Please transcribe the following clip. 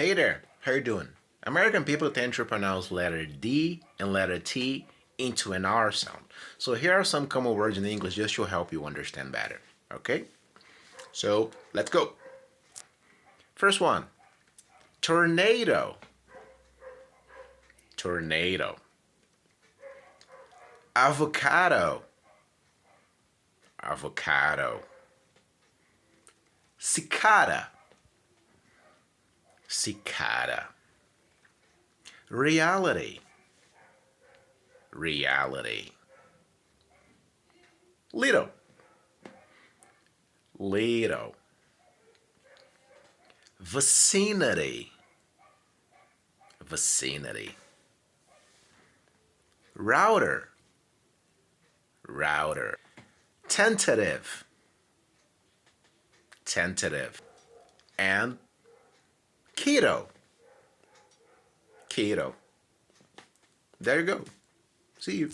Hey there, how you doing? American people tend to pronounce letter D and letter T into an R sound. So here are some common words in English just to help you understand better, okay? So let's go. First one, tornado. Tornado. Avocado. Avocado. Cicada. Cicada. Reality. Reality. Little. Little. Vicinity. Vicinity. Router. Router. Tentative. Tentative. And keto. Keto. There you go. See you.